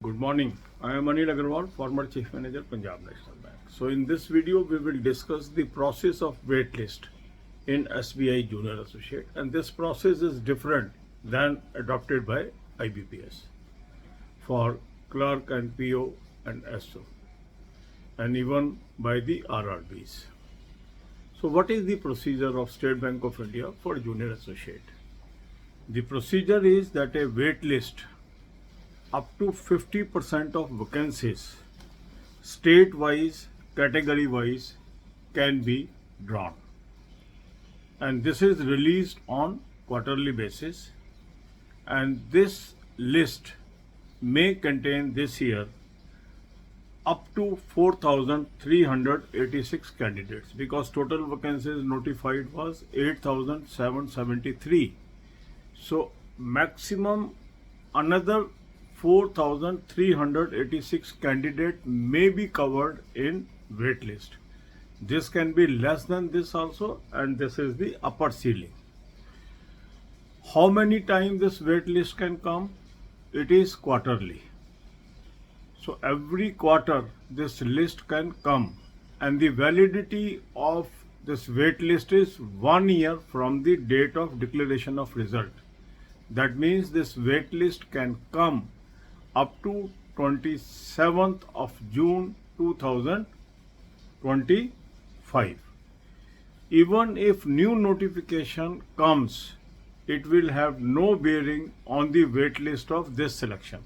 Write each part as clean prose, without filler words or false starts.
Good morning. I am Anil Agarwal, former Chief Manager, Punjab National Bank. So in this video, we will discuss the process of waitlist in SBI Junior Associate, and this process is different than adopted by IBPS for clerk and PO and SO, and even by the RRBs. So what is the procedure of State Bank of India for Junior Associate? The procedure is that a wait list up to 50% of vacancies, state-wise, category-wise, can be drawn. And this is released on quarterly basis. And this list may contain this year up to 4,386 candidates, because total vacancies notified was 8,773. So maximum another 4,386 candidates may be covered in wait list. This can be less than this also, and this is the upper ceiling. How many times this wait list can come? It is quarterly. So every quarter this list can come, and the validity of this wait list is 1 year from the date of declaration of result. That means this wait list can come up to 27th of June 2025. Even if new notification comes, it will have no bearing on the wait list of this selection.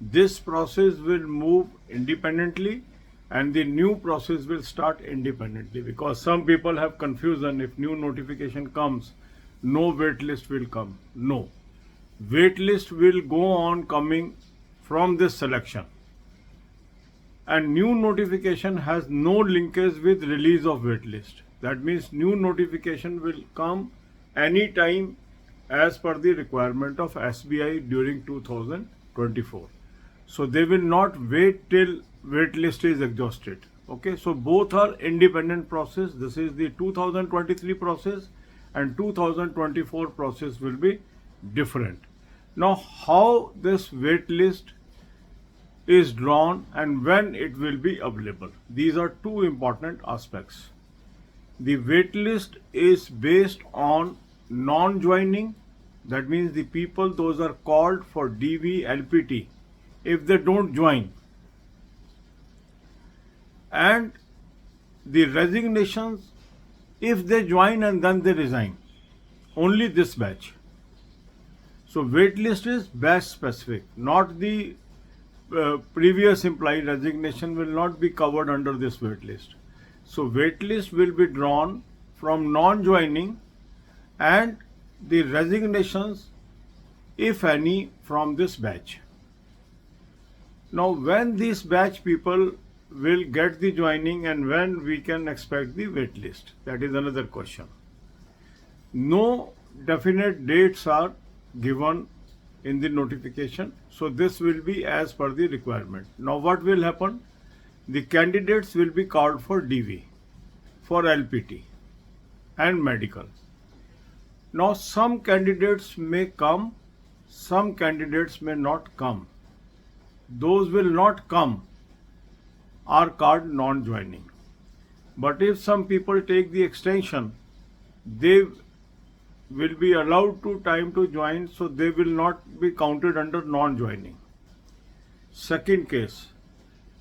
This process will move independently, and the new process will start independently, because some people have confusion. If new notification comes, no wait list will come. No. Wait list will go on coming from this selection, and new notification has no linkage with release of wait list. That means new notification will come anytime as per the requirement of SBI during 2024. So they will not wait till wait list is exhausted. Okay, so both are independent process. This is the 2023 process, and 2024 process will be different. Now, how this wait list is drawn and when it will be available? These are two important aspects. The wait list is based on non-joining. That means the people, those are called for DV, LPT, if they don't join. And the resignations, if they join and then they resign. Only this batch. So wait list is batch specific, not the previous employee resignation will not be covered under this wait list. So wait list will be drawn from non-joining and the resignations, if any, from this batch. Now, when these batch people will get the joining and when we can expect the wait list, that is another question. No definite dates are given in the notification, so this will be as per the requirement. Now what will happen? The candidates will be called for DV, for LPT and medical. Now some candidates may come, some candidates may not come. Those will not come are called non-joining. But if some people take the extension, they will be allowed to time to join, so they will not be counted under non-joining. Second case,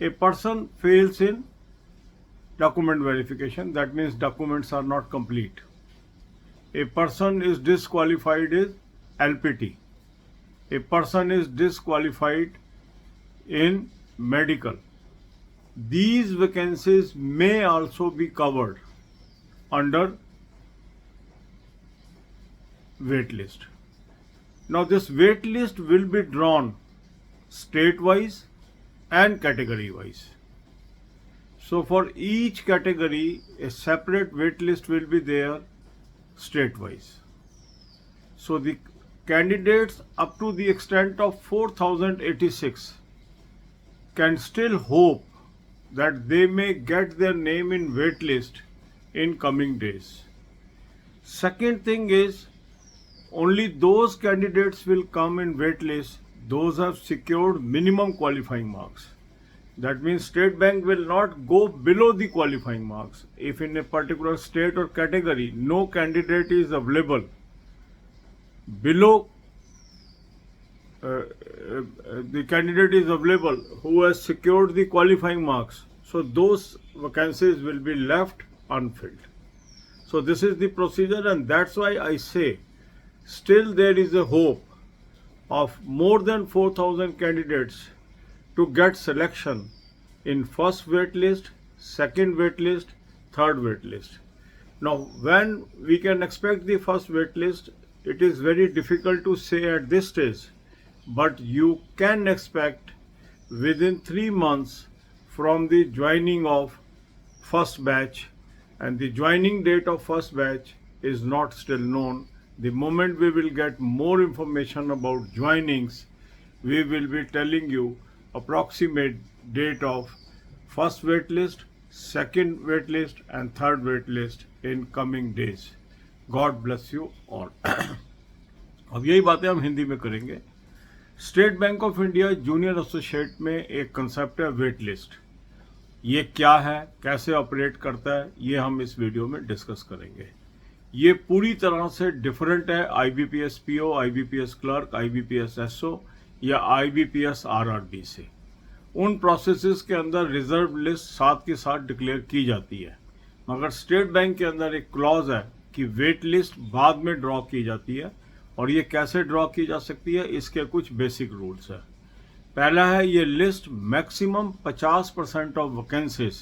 a person fails in document verification, that means documents are not complete. A person is disqualified as LPT. A person is disqualified in medical. These vacancies may also be covered under wait list. Now this wait list will be drawn state wise and category wise. So for each category a separate wait list will be there state wise. So the candidates up to the extent of 4,086 can still hope that they may get their name in wait list in coming days. Second thing is, only those candidates will come in wait list those have secured minimum qualifying marks. That means State Bank will not go below the qualifying marks. If in a particular state or category no candidate is available below the candidate is available who has secured the qualifying marks, so those vacancies will be left unfilled. So this is the procedure, and that's why I say still there is a hope of more than 4,000 candidates to get selection in first wait list, second wait list, third wait list. Now, when we can expect the first wait list, it is very difficult to say at this stage, but you can expect within 3 months from the joining of first batch, and the joining date of first batch is not still known. The moment we will get more information about joinings, we will be telling you approximate date of first wait list, second wait list and third wait list in coming days. God bless you all. अब यही बातें हम हिंदी में करेंगे. State bank of India junior associate में एक concept है wait list. ये क्या है, कैसे ऑपरेट करता है, ये हम इस वीडियो में डिस्कस करेंगे. ये पूरी तरह से डिफरेंट है IBPS PO, IBPS clerk, IBPS SO या IBPS RRB से. उन प्रोसेसेस के अंदर रिजर्व लिस्ट साथ के साथ डिक्लेयर की जाती है, मगर स्टेट बैंक के अंदर एक क्लॉज है कि वेट लिस्ट बाद में ड्रॉ की जाती है. और ये कैसे ड्रॉ की जा सकती है, इसके कुछ बेसिक रूल्स है. पहला है, ये list maximum 50% of vacancies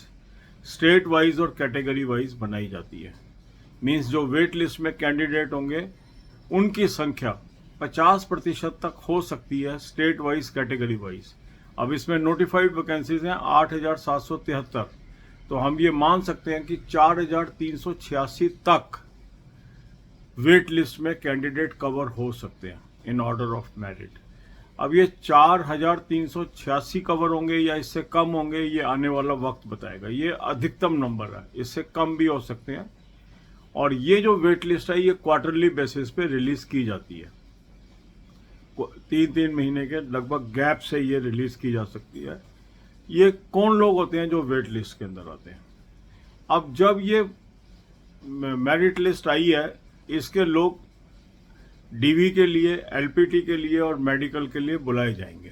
state wise और कैटेगरी वाइज बनाई जाती है. मीन्स जो वेट लिस्ट में कैंडिडेट होंगे उनकी संख्या 50% तक हो सकती है स्टेट वाइज कैटेगरी वाइज. अब इसमें नोटिफाइड वैकेंसीज हैं 8,773, तो हम ये मान सकते हैं कि 4,386 तक वेट लिस्ट में कैंडिडेट कवर हो सकते हैं इन ऑर्डर ऑफ मेरिट. अब ये 4,386 कवर होंगे या इससे कम होंगे, ये आने वाला वक्त बताएगा. ये अधिकतम नंबर है, इससे कम भी हो सकते हैं. और ये जो वेट लिस्ट है ये क्वार्टरली बेसिस पे रिलीज की जाती है. 3-3 महीने के लगभग गैप से ये रिलीज की जा सकती है. ये कौन लोग होते हैं जो वेट लिस्ट के अंदर आते हैं? अब जब ये मेरिट लिस्ट आई है, इसके लोग डीवी के लिए, एलपीटी के लिए और मेडिकल के लिए बुलाए जाएंगे.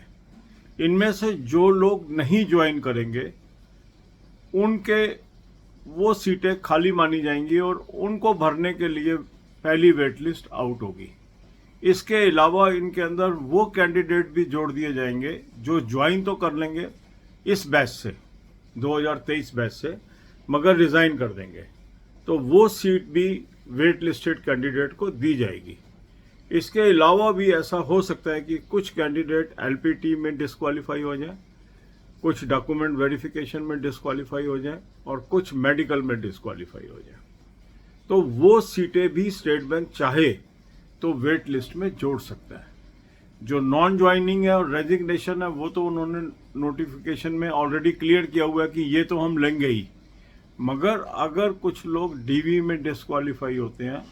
इनमें से जो लोग नहीं ज्वाइन करेंगे उनके वो सीटें खाली मानी जाएंगी और उनको भरने के लिए पहली वेट लिस्ट आउट होगी. इसके अलावा इनके अंदर वो कैंडिडेट भी जोड़ दिए जाएंगे जो ज्वाइन तो कर लेंगे इस बैच से, 2023 बैच से, मगर रिजाइन कर देंगे, तो वो सीट भी वेट लिस्टेड कैंडिडेट को दी जाएगी. इसके अलावा भी ऐसा हो सकता है कि कुछ कैंडिडेट एलपीटी में डिस्क्वालीफाई हो जाए, कुछ डॉक्यूमेंट वेरिफिकेशन में डिस्क्वालीफाई हो जाए और कुछ मेडिकल में डिस्क्वालीफाई हो जाए. तो वो सीटें भी स्टेट बैंक चाहे तो वेट लिस्ट में जोड़ सकता है. जो नॉन ज्वाइनिंग है और रेजिग्नेशन है वो तो उन्होंने नोटिफिकेशन में ऑलरेडी क्लियर किया हुआ है कि ये तो हम लेंगे ही. मगर अगर कुछ लोग डीवी में डिस्क्वालीफाई होते हैं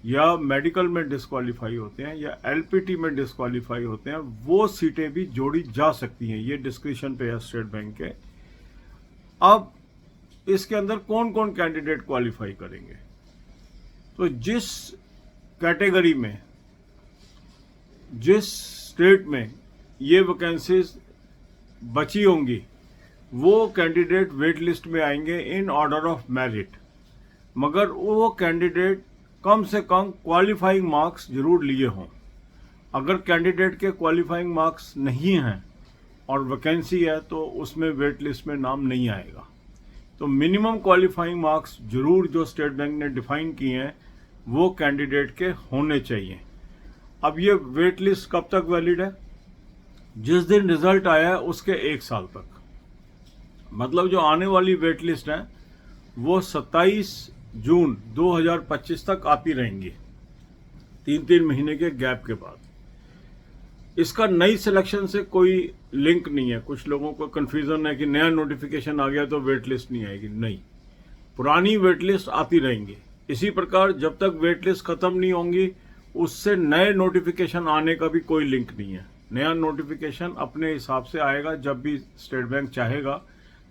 या मेडिकल में डिस्क्वालीफाई होते हैं या एलपीटी में डिस्क्वालीफाई होते हैं, वो सीटें भी जोड़ी जा सकती हैं. ये डिस्क्रिप्शन पे है स्टेट बैंक के. अब इसके अंदर कौन कौन कैंडिडेट क्वालिफाई करेंगे? तो जिस कैटेगरी में, जिस स्टेट में ये वैकेंसीज बची होंगी, वो कैंडिडेट वेट लिस्ट में आएंगे इन ऑर्डर ऑफ मेरिट. मगर वो कैंडिडेट कम से कम क्वालिफाइंग मार्क्स जरूर लिए हों. अगर कैंडिडेट के क्वालिफाइंग मार्क्स नहीं हैं और वैकेंसी है तो उसमें वेट लिस्ट में नाम नहीं आएगा. तो मिनिमम क्वालिफाइंग मार्क्स जरूर जो स्टेट बैंक ने डिफाइन किए हैं वो कैंडिडेट के होने चाहिए. अब ये वेट लिस्ट कब तक वैलिड है? जिस दिन रिजल्ट आया है उसके 1 साल तक. मतलब जो आने वाली वेट लिस्ट है वो 27 जून 2025 तक आती रहेंगी, 3-3 महीने के गैप के बाद. इसका नई सिलेक्शन से कोई लिंक नहीं है. कुछ लोगों को कन्फ्यूजन है कि नया नोटिफिकेशन आ गया तो वेट लिस्ट नहीं आएगी. नहीं, पुरानी वेट लिस्ट आती रहेंगी. इसी प्रकार जब तक वेट लिस्ट खत्म नहीं होंगी उससे नए नोटिफिकेशन आने का भी कोई लिंक नहीं है. नया नोटिफिकेशन अपने हिसाब से आएगा जब भी स्टेट बैंक चाहेगा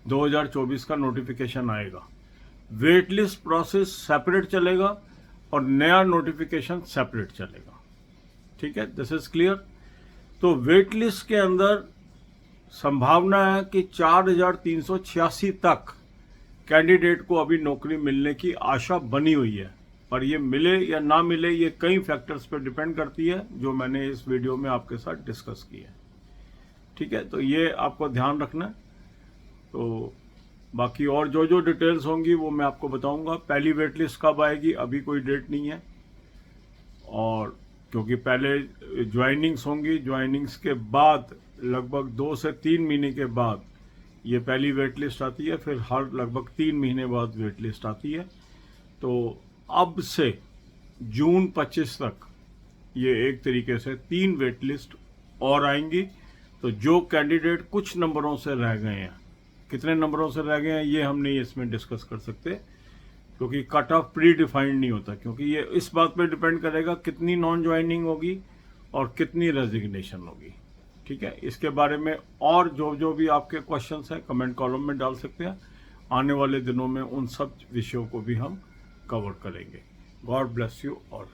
2024 का नोटिफिकेशन आएगा। वेट लिस्ट प्रोसेस सेपरेट चलेगा और नया नोटिफिकेशन सेपरेट चलेगा। ठीक है, दिस इज क्लियर। तो वेट लिस्ट के अंदर संभावना है कि 4386 तक कैंडिडेट को अभी नौकरी मिलने की आशा बनी हुई है, पर ये मिले या ना मिले ये कई फैक्टर्स पर डिपेंड करती है, जो मैंने इस वीडियो में आपके साथ डिस्कस किया है। ठीक है, तो ये आपको ध्यान रखना है। तो बाकी और जो जो डिटेल्स होंगी वो मैं आपको बताऊंगा। पहली वेट लिस्ट कब आएगी अभी कोई डेट नहीं है, और क्योंकि पहले ज्वाइनिंग्स होंगी, ज्वाइनिंग्स के बाद लगभग 2 से 3 महीने के बाद ये पहली वेट लिस्ट आती है, फिर हर लगभग 3 महीने बाद वेट लिस्ट आती है। तो अब से जून 25 तक ये एक तरीके से 3 वेट लिस्ट और आएंगी। तो जो कैंडिडेट कुछ नंबरों से रह गए हैं, कितने नंबरों से रह गए हैं ये हम नहीं इसमें डिस्कस कर सकते, क्योंकि कट ऑफ प्री डिफाइंड नहीं होता, क्योंकि ये इस बात पे डिपेंड करेगा कितनी नॉन ज्वाइनिंग होगी और कितनी रेजिग्नेशन होगी। ठीक है, इसके बारे में और जो जो भी आपके क्वेश्चंस हैं कमेंट कॉलम में डाल सकते हैं। आने वाले दिनों में उन सब विषयों को भी हम कवर करेंगे। God bless you all.